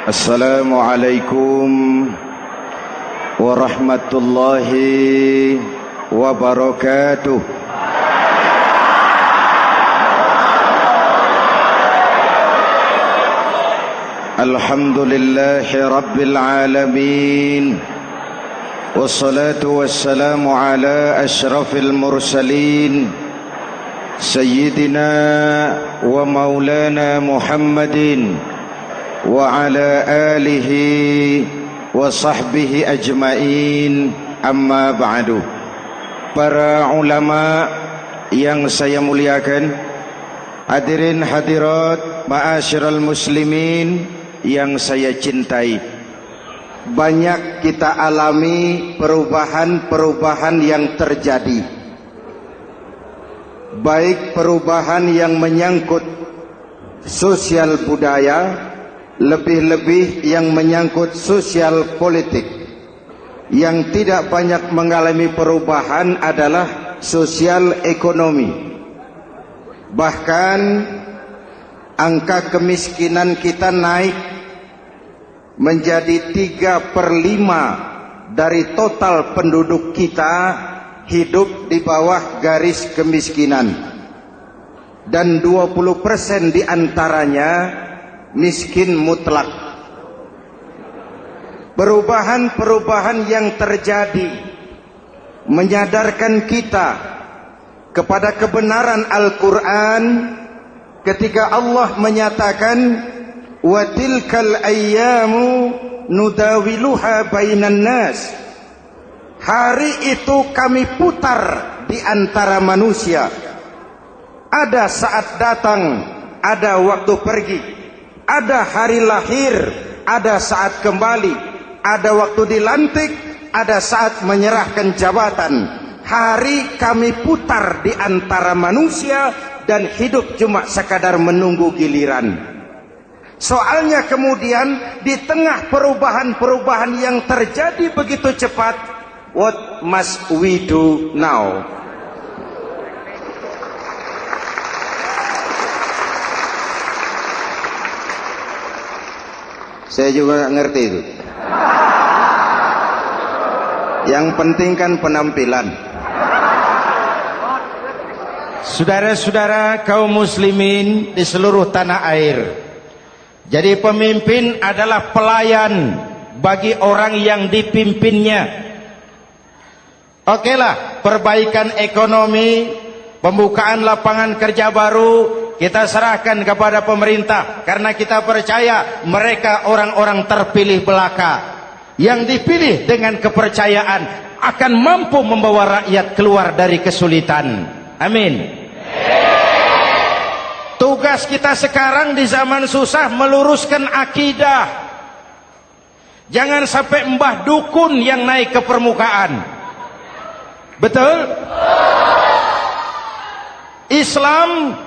Assalamualaikum warahmatullahi wabarakatuh. Alhamdulillahi rabbil alamin. Wassalatu wassalamu ala ashrafil mursalin Sayyidina wa maulana Muhammadin wa ala alihi wa sahbihi ajmain, amma ba'du. Para ulama yang saya muliakan, hadirin hadirat ma'asyiral muslimin yang saya cintai, banyak kita alami perubahan-perubahan yang terjadi, baik perubahan yang menyangkut sosial budaya, lebih-lebih yang menyangkut sosial politik. Yang tidak banyak mengalami perubahan adalah sosial ekonomi. Bahkan angka kemiskinan kita naik menjadi 3/5 dari total penduduk kita hidup di bawah garis kemiskinan, dan 20% diantaranya miskin mutlak. Perubahan-perubahan yang terjadi menyadarkan kita kepada kebenaran Al-Quran ketika Allah menyatakan wa tilkal ayyamu nudawiluha bainan nas. Hari itu kami putar di antara manusia. Ada saat datang, ada waktu pergi. Ada hari lahir, ada saat kembali. Ada waktu dilantik, ada saat menyerahkan jabatan. Hari kami putar di antara manusia dan hidup cuma sekadar menunggu giliran. Soalnya kemudian di tengah perubahan-perubahan yang terjadi begitu cepat, what must we do now? Saya juga nggak ngerti itu. Yang penting kan penampilan. Saudara-saudara kaum muslimin di seluruh tanah air, jadi pemimpin adalah pelayan bagi orang yang dipimpinnya. Okelah, perbaikan ekonomi, pembukaan lapangan kerja baru kita serahkan kepada pemerintah, karena kita percaya mereka orang-orang terpilih belaka yang dipilih dengan kepercayaan akan mampu membawa rakyat keluar dari kesulitan. Amin. Tugas kita sekarang di zaman susah meluruskan akidah. Jangan sampai mbah dukun yang naik ke permukaan. Betul? Islam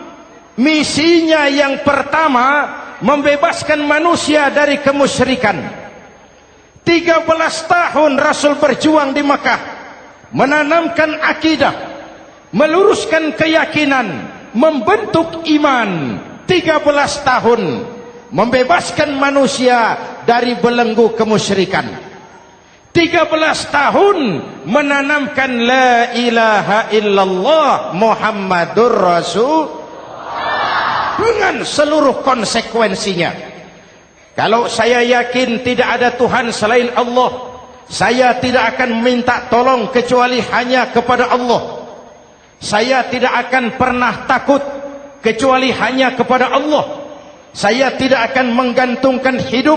misinya yang pertama membebaskan manusia dari kemusyrikan. 13 tahun Rasul berjuang di Makkah, menanamkan akidah, meluruskan keyakinan, membentuk iman. 13 tahun membebaskan manusia dari belenggu kemusyrikan. 13 tahun menanamkan la ilaha illallah Muhammadur Rasul dengan seluruh konsekuensinya. Kalau saya yakin tidak ada Tuhan selain Allah, saya tidak akan minta tolong kecuali hanya kepada Allah. Saya tidak akan pernah takut kecuali hanya kepada Allah. Saya tidak akan menggantungkan hidup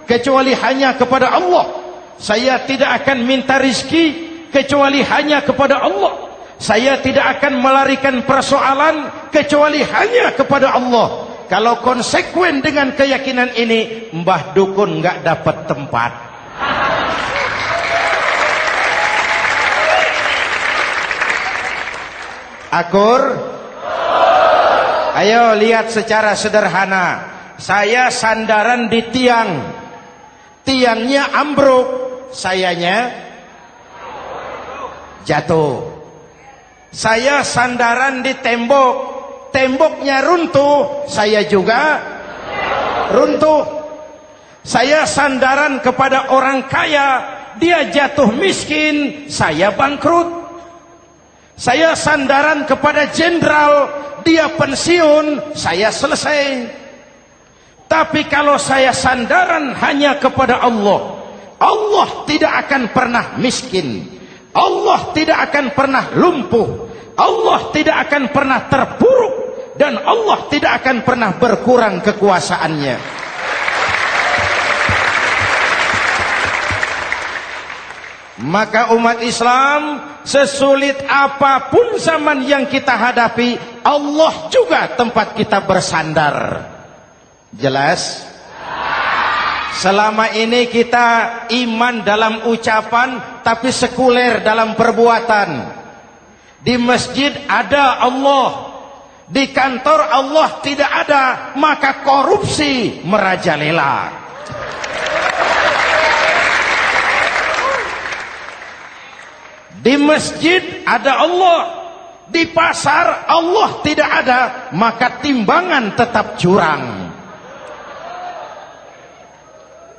kecuali hanya kepada Allah. Saya tidak akan minta rizki kecuali hanya kepada Allah. Saya tidak akan melarikan persoalan kecuali hanya kepada Allah. Kalau konsekuen dengan keyakinan ini, mbah dukun nggak dapat tempat. Akur? Ayo lihat secara sederhana. Saya sandaran di tiang, tiangnya ambruk, sayanya jatuh. Saya sandaran di tembok, temboknya runtuh, saya juga runtuh. Saya sandaran kepada orang kaya, dia jatuh miskin, saya bangkrut. Saya sandaran kepada jenderal, dia pensiun, saya selesai. Tapi kalau saya sandaran hanya kepada Allah, Allah tidak akan pernah miskin, Allah tidak akan pernah lumpuh, Allah tidak akan pernah terpuruk, dan Allah tidak akan pernah berkurang kekuasaannya. Maka umat Islam, sesulit apapun zaman yang kita hadapi, Allah juga tempat kita bersandar. Jelas? Selama ini kita iman dalam ucapan, tapi sekuler dalam perbuatan. Di masjid ada Allah, di kantor Allah tidak ada, maka korupsi merajalela. Di masjid ada Allah, di pasar Allah tidak ada, maka timbangan tetap curang.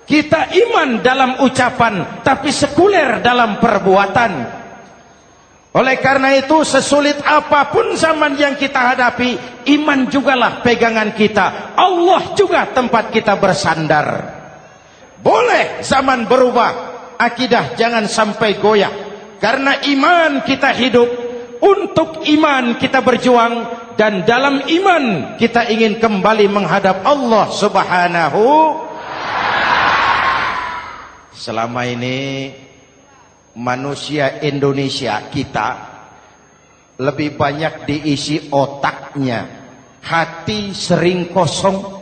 Kita iman dalam ucapan, tapi sekuler dalam perbuatan. Oleh karena itu, sesulit apapun zaman yang kita hadapi, iman jugalah pegangan kita. Allah juga tempat kita bersandar. Boleh zaman berubah, akidah jangan sampai goyah. Karena iman kita hidup, untuk iman kita berjuang, dan dalam iman kita ingin kembali menghadap Allah Subhanahu. Selama ini manusia Indonesia kita lebih banyak diisi otaknya, hati sering kosong,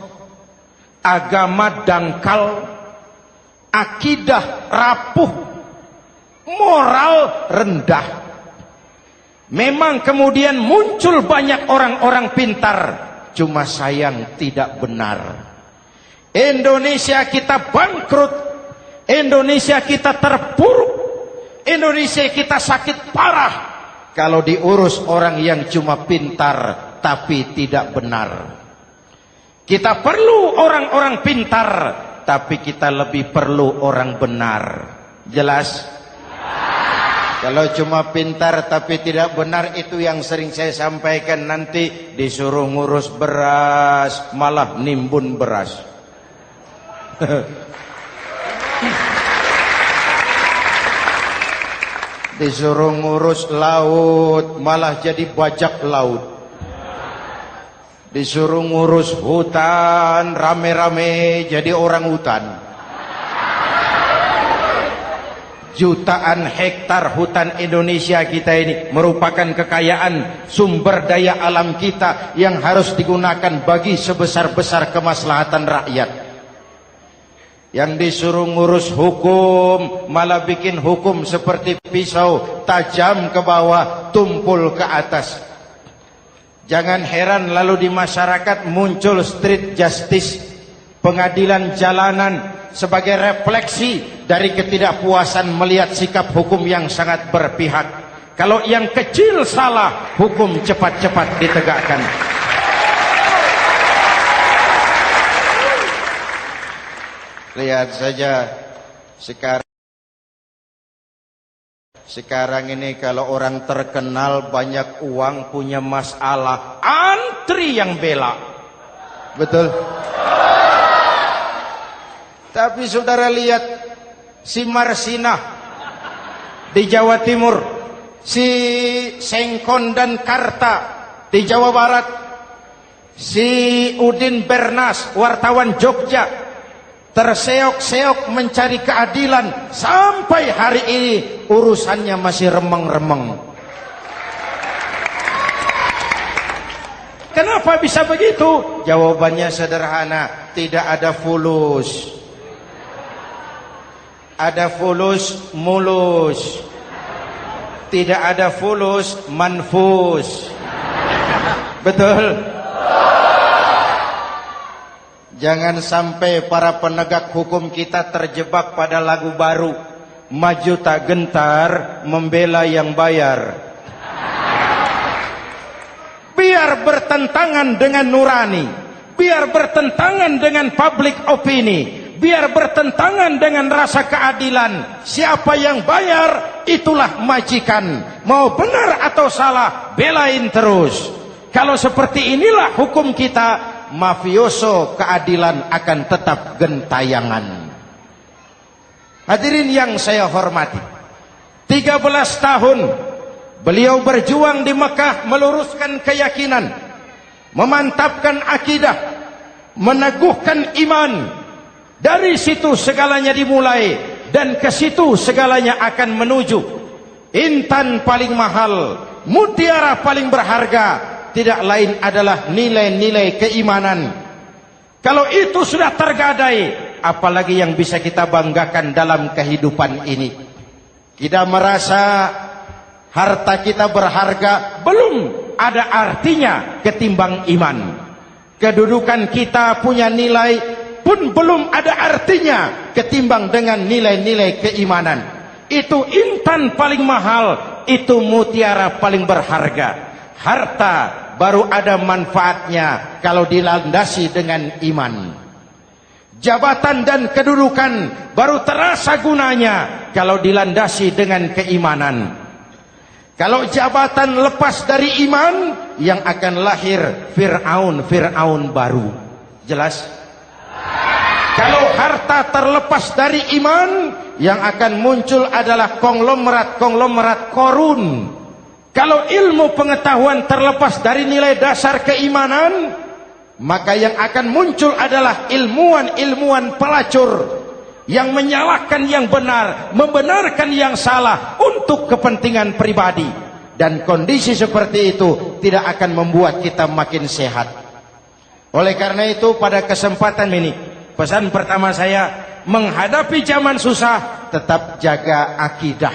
agama dangkal, akidah rapuh, moral rendah. Memang kemudian muncul banyak orang-orang pintar, cuma sayang tidak benar. Indonesia kita bangkrut, Indonesia kita terpuruk, Indonesia kita sakit parah kalau diurus orang yang cuma pintar tapi tidak benar. Kita perlu orang-orang pintar, tapi kita lebih perlu orang benar. Jelas? Kalau cuma pintar tapi tidak benar, itu yang sering saya sampaikan, nanti disuruh ngurus beras malah nimbun beras. Disuruh ngurus laut malah jadi bajak laut. Disuruh ngurus hutan rame-rame jadi orang hutan. Jutaan hektar hutan Indonesia kita ini merupakan kekayaan sumber daya alam kita yang harus digunakan bagi sebesar-besar kemaslahatan rakyat. Yang disuruh ngurus hukum malah bikin hukum seperti pisau, tajam ke bawah, tumpul ke atas. Jangan heran lalu di masyarakat muncul street justice, pengadilan jalanan, sebagai refleksi dari ketidakpuasan melihat sikap hukum yang sangat berpihak. Kalau yang kecil salah, hukum cepat-cepat ditegakkan. Lihat saja sekarang ini kalau orang terkenal banyak uang punya masalah, antri yang bela. Betul? Tapi saudara lihat si Marsinah di Jawa Timur, si Sengkon dan Karta di Jawa Barat, si Udin Bernas wartawan Jogja terseok-seok mencari keadilan, sampai hari ini urusannya masih remeng-remeng. Kenapa bisa begitu? Jawabannya sederhana, tidak ada fulus. Ada fulus mulus, tidak ada fulus manfus. Betul? Jangan sampai para penegak hukum kita terjebak pada lagu baru, maju tak gentar membela yang bayar. Biar bertentangan dengan nurani, biar bertentangan dengan public opini, biar bertentangan dengan rasa keadilan. Siapa yang bayar, itulah majikan. Mau benar atau salah, belain terus. Kalau seperti inilah hukum kita, mafioso keadilan akan tetap gentayangan. Hadirin yang saya hormati, 13 tahun beliau berjuang di Mekah, meluruskan keyakinan, memantapkan akidah, meneguhkan iman. Dari situ segalanya dimulai, dan ke situ segalanya akan menuju. Intan paling mahal, mutiara paling berharga, tidak lain adalah nilai-nilai keimanan. Kalau itu sudah tergadai, apalagi yang bisa kita banggakan dalam kehidupan ini? Kita merasa harta kita berharga, belum ada artinya ketimbang iman. Kedudukan kita punya nilai pun belum ada artinya ketimbang dengan nilai-nilai keimanan. Itu intan paling mahal, itu mutiara paling berharga. Harta baru ada manfaatnya kalau dilandasi dengan iman. Jabatan dan kedudukan baru terasa gunanya kalau dilandasi dengan keimanan. Kalau jabatan lepas dari iman, yang akan lahir Fir'aun baru. Jelas? Kalau harta terlepas dari iman, yang akan muncul adalah konglomerat Korun. Kalau ilmu pengetahuan terlepas dari nilai dasar keimanan, maka yang akan muncul adalah ilmuwan pelacur yang menyalahkan yang benar, membenarkan yang salah untuk kepentingan pribadi. Dan kondisi seperti itu tidak akan membuat kita makin sehat. Oleh karena itu, pada kesempatan ini, pesan pertama saya, menghadapi zaman susah, tetap jaga akidah,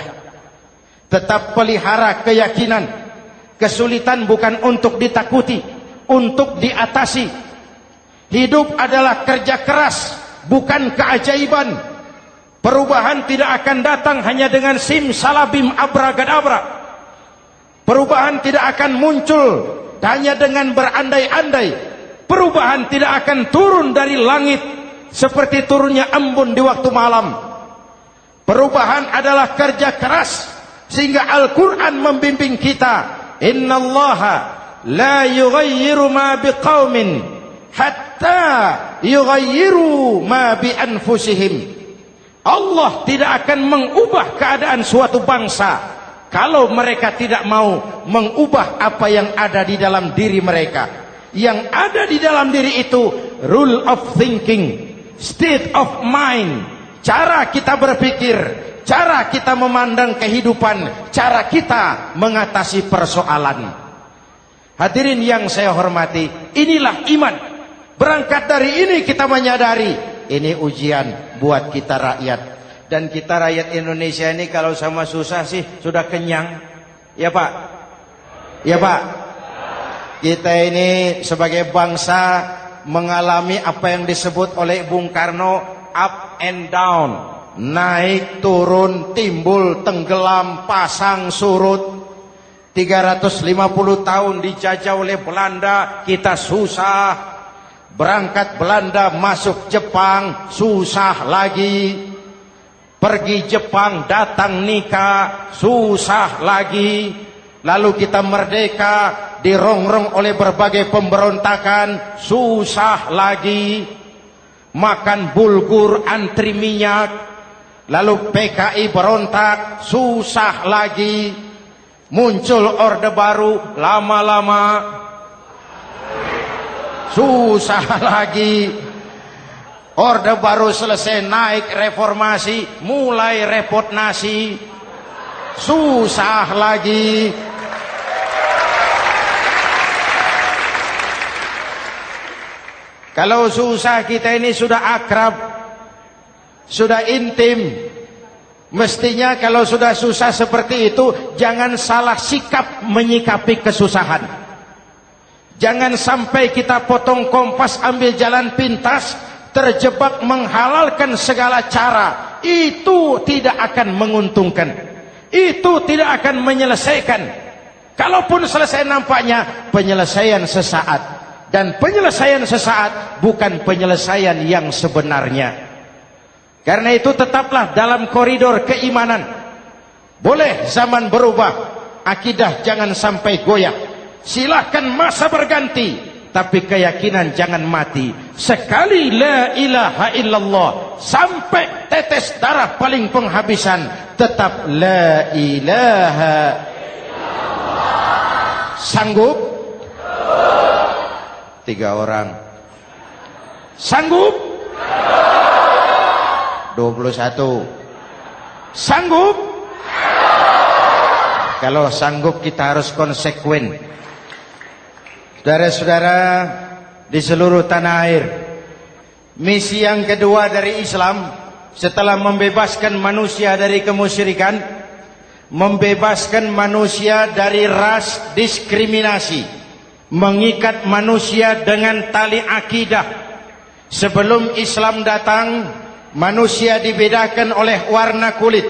tetap pelihara keyakinan. Kesulitan bukan untuk ditakuti, untuk diatasi. Hidup adalah kerja keras, bukan keajaiban. Perubahan tidak akan datang hanya dengan simsalabim abragadabra. Perubahan tidak akan muncul hanya dengan berandai-andai. Perubahan tidak akan turun dari langit seperti turunnya embun di waktu malam. Perubahan adalah kerja keras, sehingga Al-Quran membimbing kita, innallaha la yughayyiru ma biqaumin hatta yughayyiru ma bi anfusihim. Allah tidak akan mengubah keadaan suatu bangsa kalau mereka tidak mau mengubah apa yang ada di dalam diri mereka. Yang ada di dalam diri itu rule of thinking, state of mind, cara kita berpikir, cara kita memandang kehidupan, cara kita mengatasi persoalan. Hadirin yang saya hormati, inilah iman. Berangkat dari ini kita menyadari, ini ujian buat kita rakyat. Dan kita rakyat Indonesia ini kalau sama susah sih sudah kenyang. Ya Pak? Ya Pak? Kita ini sebagai bangsa mengalami apa yang disebut oleh Bung Karno up and down. Naik, turun, timbul, tenggelam, pasang, surut. 350 tahun dijajah oleh Belanda, kita susah. Berangkat Belanda masuk Jepang, susah lagi. Pergi Jepang, datang nikah, susah lagi. Lalu kita merdeka, dirongrong oleh berbagai pemberontakan, susah lagi. Makan bulgur, antri minyak. Lalu PKI berontak, susah lagi. Muncul orde baru, lama-lama susah lagi. Orde baru selesai, naik reformasi, mulai repot nasi, susah lagi. Kalau susah kita ini sudah akrab, sudah intim. Mestinya kalau sudah susah seperti itu, jangan salah sikap menyikapi kesusahan. Jangan sampai kita potong kompas, ambil jalan pintas, terjebak menghalalkan segala cara. Itu tidak akan menguntungkan, itu tidak akan menyelesaikan. Kalaupun selesai, nampaknya penyelesaian sesaat. Dan penyelesaian sesaat bukan penyelesaian yang sebenarnya. Karena itu tetaplah dalam koridor keimanan. Boleh zaman berubah, akidah jangan sampai goyah. Silahkan masa berganti, tapi keyakinan jangan mati. Sekali la ilaha illallah, sampai tetes darah paling penghabisan, tetap la ilaha illallah. Sanggup? 3 orang. Sanggup? 21. Sanggup? Kalau sanggup kita harus konsekuen. Saudara-saudara di seluruh tanah air, misi yang kedua dari Islam setelah membebaskan manusia dari kemusyrikan, membebaskan manusia dari ras diskriminasi, mengikat manusia dengan tali akidah. Sebelum Islam datang, manusia dibedakan oleh warna kulit,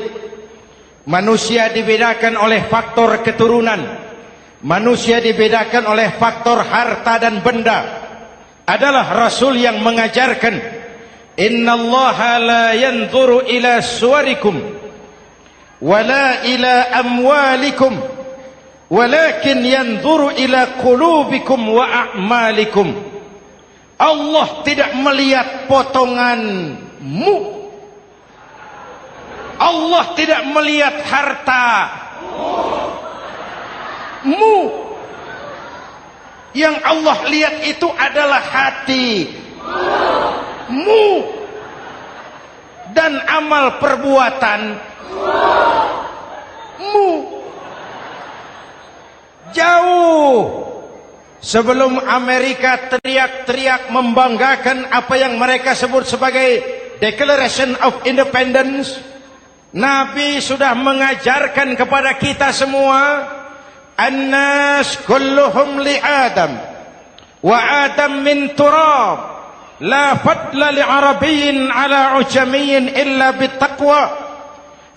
manusia dibedakan oleh faktor keturunan, manusia dibedakan oleh faktor harta dan benda. Adalah Rasul yang mengajarkan, innallaha la yanzuru ila suwarikum wala ila amwalikum walakin yanzuru ila qulubikum wa a'malikum. Allah tidak melihat potonganmu, Allah tidak melihat hartamu. Yang Allah lihat itu adalah hatimu dan amal perbuatanmu. Jauh sebelum Amerika teriak-teriak membanggakan apa yang mereka sebut sebagai Declaration of Independence, Nabi sudah mengajarkan kepada kita semua, annas kulluhum li Adam wa Adam min turab la fadla li arabiyyin ala ujamiyyin illa bittaqwa.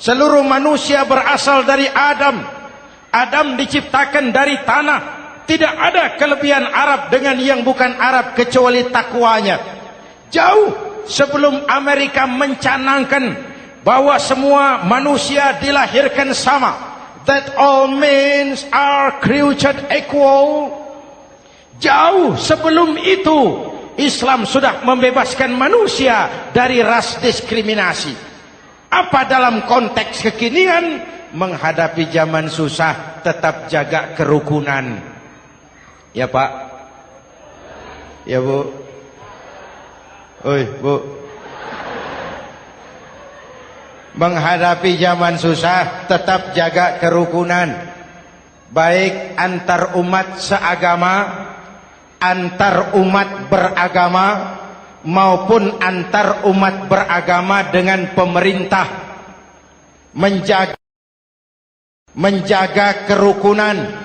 Seluruh manusia berasal dari Adam. Adam diciptakan dari tanah. Tidak ada kelebihan Arab dengan yang bukan Arab kecuali takwanya. Jauh sebelum Amerika mencanangkan bahwa semua manusia dilahirkan sama, that all men are created equal. Jauh sebelum itu Islam sudah membebaskan manusia dari ras diskriminasi. Apa dalam konteks kekinian menghadapi zaman susah tetap jaga kerukunan? Ya Pak, ya Bu, oi Bu. Menghadapi zaman susah tetap jaga kerukunan, baik antar umat seagama, antar umat beragama, maupun antar umat beragama dengan pemerintah. Menjaga kerukunan.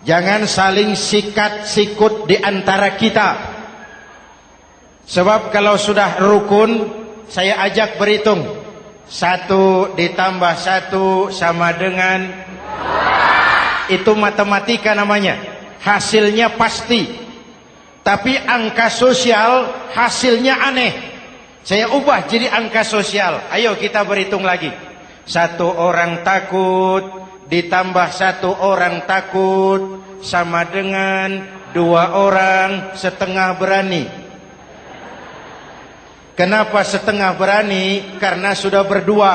Jangan saling sikat sikut di antara kita. Sebab kalau sudah rukun, saya ajak berhitung. 1 ditambah 1 sama dengan, itu matematika namanya. Hasilnya pasti. Tapi angka sosial hasilnya aneh. Saya ubah jadi angka sosial. Ayo kita berhitung lagi. 1 orang takut ditambah 1 orang takut sama dengan 2 orang setengah berani. Kenapa setengah berani? Karena sudah berdua.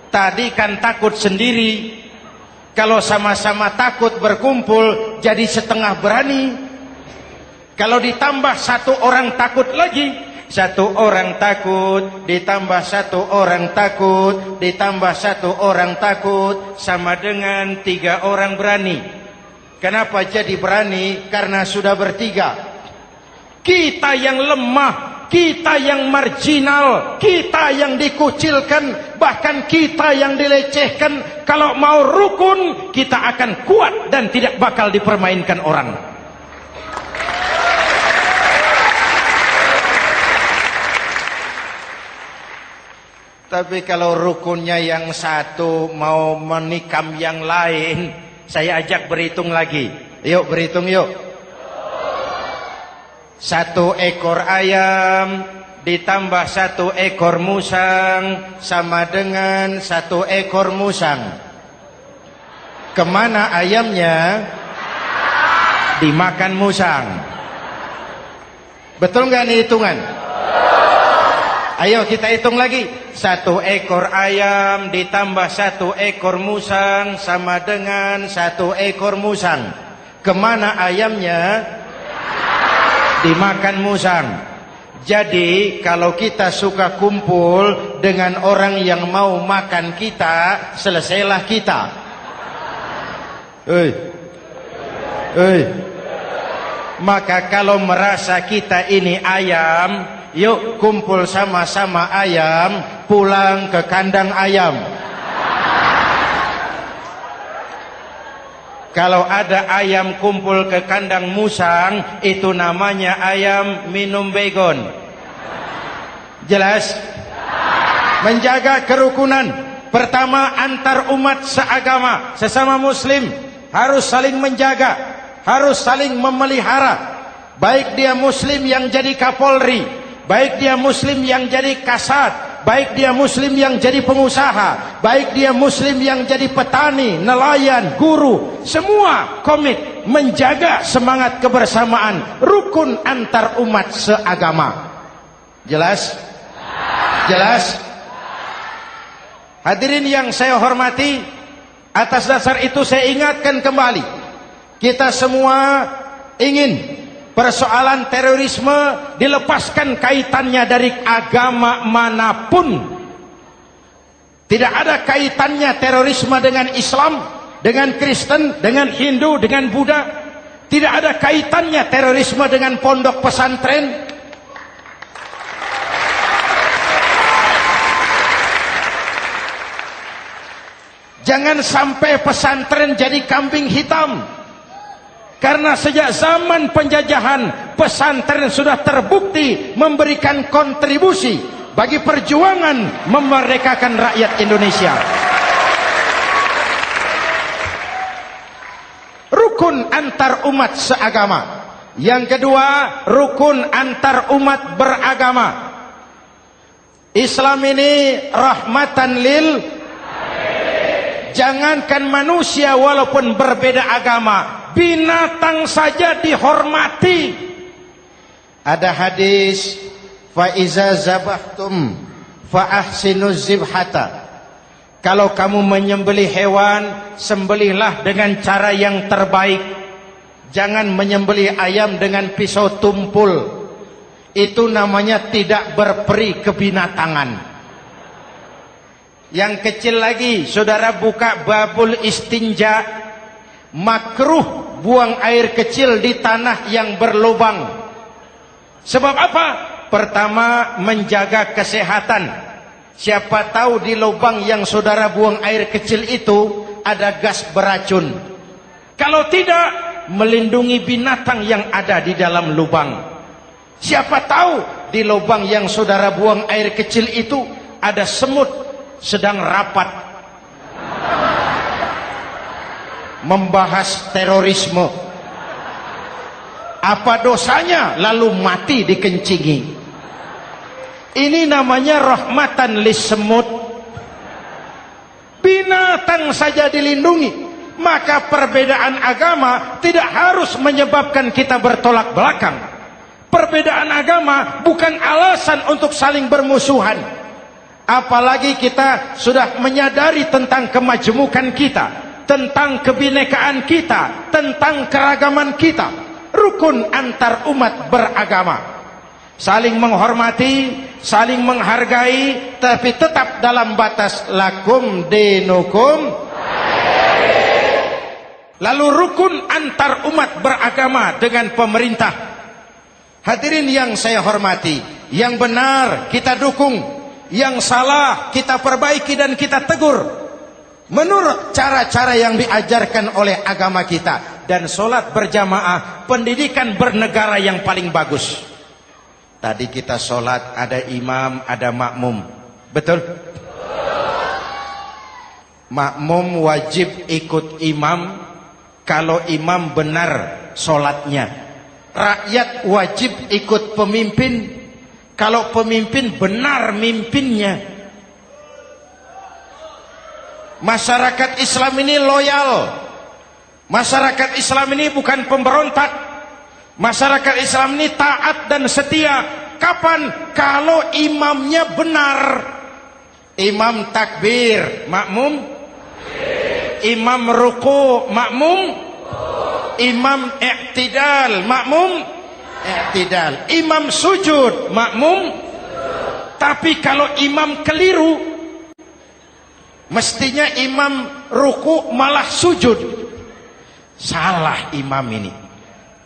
Tadi kan takut sendiri. Kalau sama-sama takut berkumpul jadi setengah berani. Kalau ditambah 1 orang takut lagi, 1 orang takut ditambah 1 orang takut ditambah 1 orang takut sama dengan 3 orang berani. Kenapa jadi berani? Karena sudah bertiga. Kita yang lemah, kita yang marginal, kita yang dikucilkan, bahkan kita yang dilecehkan, kalau mau rukun kita akan kuat dan tidak bakal dipermainkan orang. Tapi kalau rukunnya yang satu mau menikam yang lain, saya ajak berhitung lagi. Yuk berhitung yuk. 1 ekor ayam ditambah 1 ekor musang sama dengan 1 ekor musang. Kemana ayamnya? Dimakan musang. Betul nggak nih hitungan? Ayo kita hitung lagi. 1 ekor ayam ditambah 1 ekor musang sama dengan 1 ekor musang. Kemana ayamnya? Dimakan musang. Jadi kalau kita suka kumpul dengan orang yang mau makan kita, selesailah kita. Maka kalau merasa kita ini ayam, yuk kumpul sama-sama ayam, pulang ke kandang ayam. Kalau ada ayam kumpul ke kandang musang, itu namanya ayam minum baygon. Jelas? Menjaga kerukunan. Pertama, antar umat seagama, sesama muslim harus saling menjaga, harus saling memelihara. Baik dia muslim yang jadi kapolri, baik dia muslim yang jadi kasat, baik dia muslim yang jadi pengusaha, baik dia muslim yang jadi petani, nelayan, guru, semua komit menjaga semangat kebersamaan, rukun antar umat seagama. Jelas? Jelas? Hadirin yang saya hormati, atas dasar itu saya ingatkan kembali, kita semua ingin persoalan terorisme dilepaskan kaitannya dari agama manapun. Tidak ada kaitannya terorisme dengan Islam, dengan Kristen, dengan Hindu, dengan Buddha. Tidak ada kaitannya terorisme dengan pondok pesantren. Jangan sampai pesantren jadi kambing hitam. Karena sejak zaman penjajahan, pesantren sudah terbukti memberikan kontribusi bagi perjuangan memerdekakan rakyat Indonesia. Rukun antar umat seagama. Yang kedua, rukun antar umat beragama. Islam ini rahmatan lil. Jangankan manusia walaupun berbeda agama, binatang saja dihormati. Ada hadis, fa iza zabahtum fa ahsinuz zibhata. Kalau kamu menyembelih hewan, sembelihlah dengan cara yang terbaik. Jangan menyembelih ayam dengan pisau tumpul. Itu namanya tidak berperi kebinatangan. Yang kecil lagi, saudara buka babul istinja, makruh buang air kecil di tanah yang berlubang. Sebab apa? Pertama, menjaga kesehatan. Siapa tahu di lubang yang saudara buang air kecil itu ada gas beracun. Kalau tidak, melindungi binatang yang ada di dalam lubang. Siapa tahu di lubang yang saudara buang air kecil itu ada semut sedang rapat membahas terorisme. Apa dosanya lalu mati dikencingi? Ini namanya rahmatan lis semut. Binatang saja dilindungi. Maka perbedaan agama tidak harus menyebabkan kita bertolak belakang. Perbedaan agama bukan alasan untuk saling bermusuhan. Apalagi kita sudah menyadari tentang kemajmukan kita, tentang kebinekaan kita, tentang keragaman kita. Rukun antar umat beragama. Saling menghormati, saling menghargai, tapi tetap dalam batas lakum dinukum. Lalu rukun antar umat beragama dengan pemerintah. Hadirin yang saya hormati, yang benar kita dukung, yang salah kita perbaiki dan kita tegur menurut cara-cara yang diajarkan oleh agama kita. Dan sholat berjamaah, pendidikan bernegara yang paling bagus. Tadi kita sholat ada imam, ada makmum, betul? Makmum wajib ikut imam kalau imam benar sholatnya. rakyat wajib ikut pemimpin kalau pemimpin benar mimpinnya. Masyarakat Islam ini loyal. Masyarakat Islam ini bukan pemberontak. Masyarakat Islam ini taat dan setia. Kapan? Kalau imamnya benar. Imam takbir, makmum. Imam ruku, makmum. Imam i'tidal, makmum. I'tidal. Imam sujud, makmum. Tapi kalau imam keliru, mestinya imam ruku malah sujud. Salah imam ini.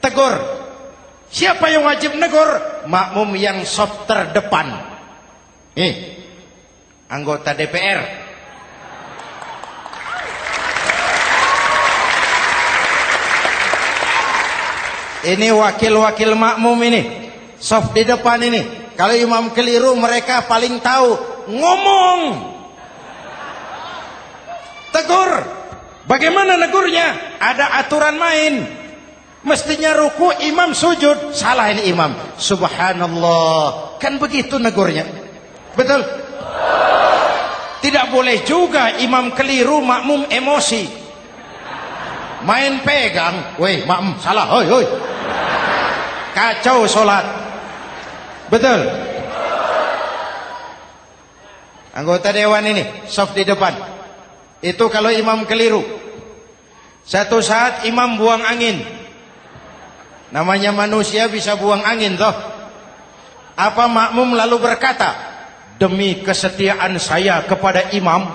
Tegur. Siapa yang wajib negur? Makmum yang saf terdepan. Anggota DPR. Ini wakil-wakil makmum ini. Saf di depan ini. Kalau imam keliru mereka paling tahu. Ngomong. Tegur. Bagaimana negurnya? Ada aturan main. Mestinya ruku, imam sujud. Salah ini imam. Subhanallah. Kan begitu negurnya. Betul? Tidak boleh juga imam keliru, makmum emosi. Main pegang. Weh, makmum salah. Hoi, hoi. Kacau sholat. Betul? Anggota dewan ini, saf di depan. Itu kalau imam keliru. Satu saat imam buang angin. Namanya manusia bisa buang angin toh. Apa makmum lalu berkata, demi kesetiaan saya kepada imam,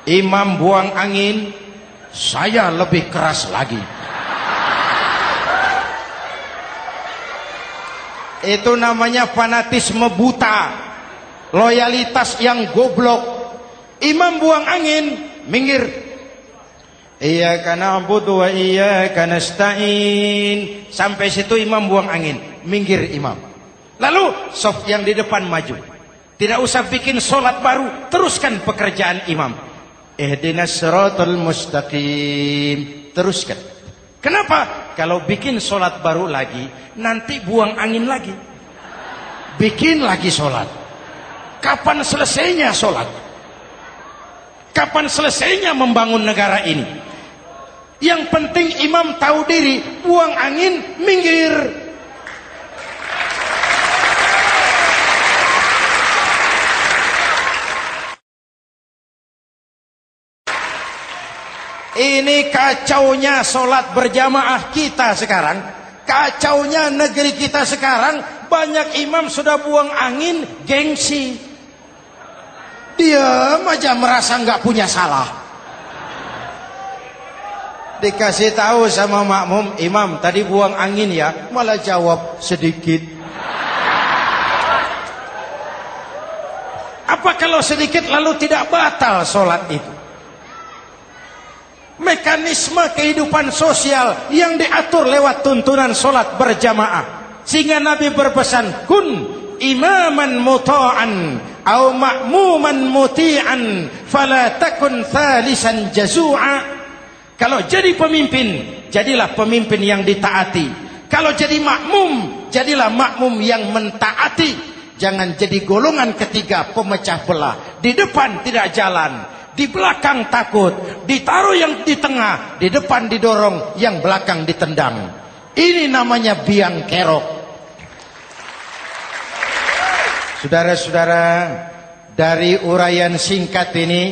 imam buang angin, saya lebih keras lagi. Itu namanya fanatisme buta, loyalitas yang goblok. Imam buang angin, minggir. Iyyaka na'budu wa iyyaka nasta'in. Sampai situ imam buang angin, minggir imam. Lalu saf yang di depan maju. Tidak usah bikin solat baru, teruskan pekerjaan imam. Ihdinas siratal mustaqim. Teruskan. Kenapa? Kalau bikin solat baru lagi, nanti buang angin lagi. Bikin lagi solat. Kapan selesainya solat? Kapan selesainya membangun negara ini? Yang penting imam tahu diri, buang angin, minggir. Ini kacaunya solat berjamaah kita sekarang. Kacaunya negeri kita sekarang. Banyak imam sudah buang angin, gengsi. Diam aja merasa nggak punya salah. Dikasih tahu sama makmum, imam tadi buang angin ya, malah jawab sedikit. Apa kalau sedikit lalu tidak batal solat itu? Mekanisme kehidupan sosial yang diatur lewat tuntunan solat berjamaah. Sehingga Nabi berpesan, kun imaman muta'an au ma'muman muti'an fala takun thalisan jazu'a. Kalau jadi pemimpin, jadilah pemimpin yang ditaati. Kalau jadi makmum, jadilah makmum yang mentaati. Jangan jadi golongan ketiga pemecah belah. Di depan tidak jalan, di belakang takut, ditaruh yang di tengah, di depan didorong, yang belakang ditendang. Ini namanya biang kerok. Saudara-saudara, dari uraian singkat ini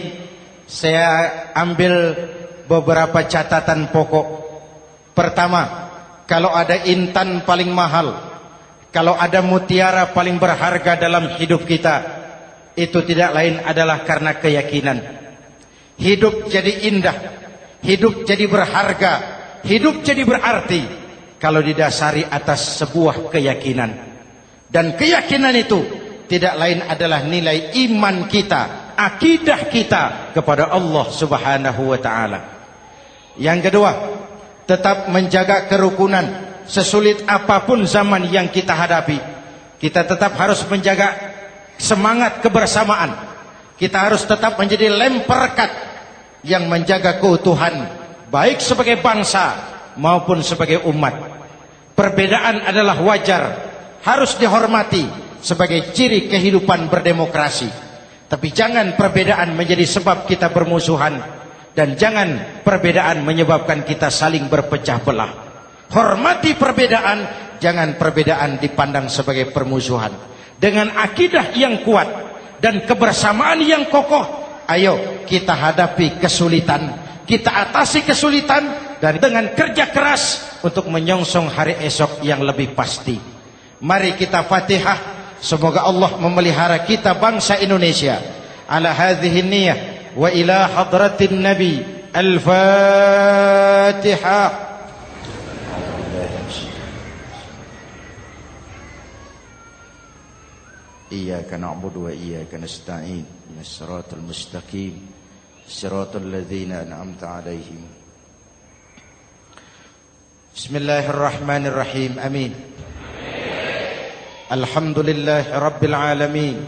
saya ambil beberapa catatan pokok. Pertama, kalau ada intan paling mahal, kalau ada mutiara paling berharga dalam hidup kita, itu tidak lain adalah karena keyakinan. Hidup jadi indah, hidup jadi berharga, hidup jadi berarti kalau didasari atas sebuah keyakinan. Dan keyakinan itu tidak lain adalah nilai iman kita, akidah kita kepada Allah Subhanahu wa ta'ala. Yang kedua, tetap menjaga kerukunan. Sesulit apapun zaman yang kita hadapi, kita tetap harus menjaga semangat kebersamaan. Kita harus tetap menjadi lem perekat yang menjaga keutuhan, baik sebagai bangsa maupun sebagai umat. Perbedaan adalah wajar, harus dihormati sebagai ciri kehidupan berdemokrasi. Tapi jangan perbedaan menjadi sebab kita bermusuhan, dan jangan perbedaan menyebabkan kita saling berpecah belah. Hormati perbedaan, jangan perbedaan dipandang sebagai permusuhan. Dengan akidah yang kuat dan kebersamaan yang kokoh, ayo kita hadapi kesulitan, kita atasi kesulitan, dan dengan kerja keras untuk menyongsong hari esok yang lebih pasti. Mari kita Fatihah, semoga Allah memelihara kita bangsa Indonesia. Ala hadhihi niyah wa ila hadratin Nabi. Al-Fatihah. Iyyaka na'budu wa iyyaka nasta'in. Ihdinas siratal mustaqim. Siratal ladzina an'amta 'alaihim. Bismillahirrahmanirrahim. Amin. Alhamdulillahi rabbil alamin.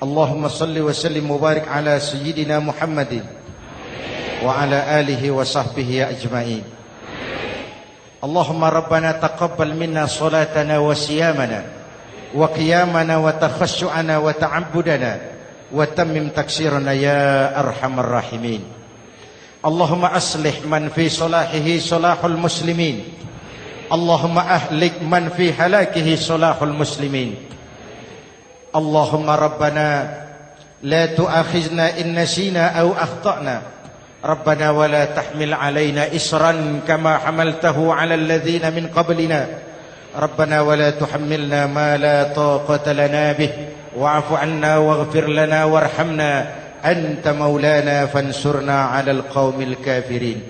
Allahumma salli wa sallim mubarak ala sayyidina Muhammadin wa ala alihi wa sahbihi ajma'in. Allahumma rabbana taqabbal minna salatana wa siyamana wa qiyamana wa takhashu'ana wa ta'abbudana wa tammim taksirana ya arhamar rahimin. Allahumma aslih man fi salahihi salahul muslimin. Allahumma ahlik man fi halakihi salahul muslimin. Allahumma rabbana la tu'akhizna in nasina aw akhtana. Rabbana wa la tahmil alaina isran kama hamaltahu ala alladhina min qablina. ربنا ولا تحملنا ما لا طاقة لنا به واعف عنا واغفر لنا وارحمنا أنت مولانا فانصرنا على القوم الكافرين.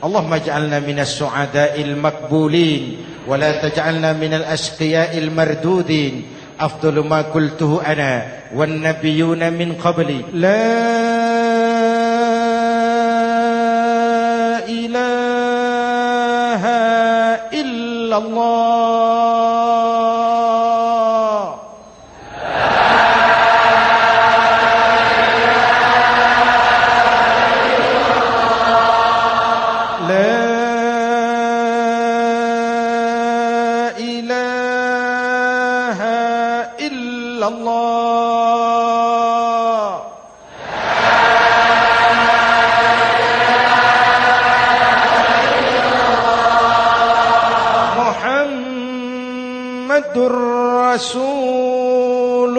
اللهم اجعلنا من السعداء المقبولين ولا تجعلنا من الأشقياء المردودين. أفضل ما قلته أنا والنبيون من قبلي لا إله إلا الله. Rasulullah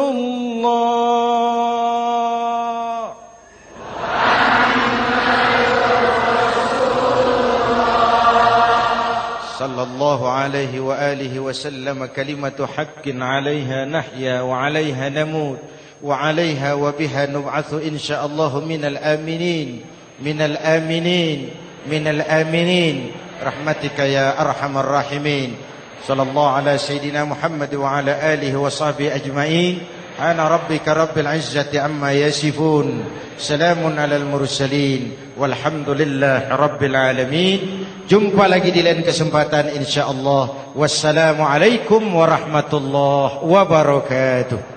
sallallahu alaihi wa alihi wasallam. Kalimatu haqqin 'alaiha nahya wa 'alaiha namut wa 'alaiha wa biha nub'atsu insyaallah minal aminin minal aminin minal aminin rahmatika ya arhamar rahimin. Sallallahu ala sayyidina Muhammad wa ala alihi wa sahbihi ajma'in. Ana rabbika rabbil izzati amma yasifun. Salamun alal mursalin. Walhamdulillahi rabbil alamin. Jumpa lagi di lain kesempatan insyaallah. Wassalamualaikum warahmatullahi wabarakatuh.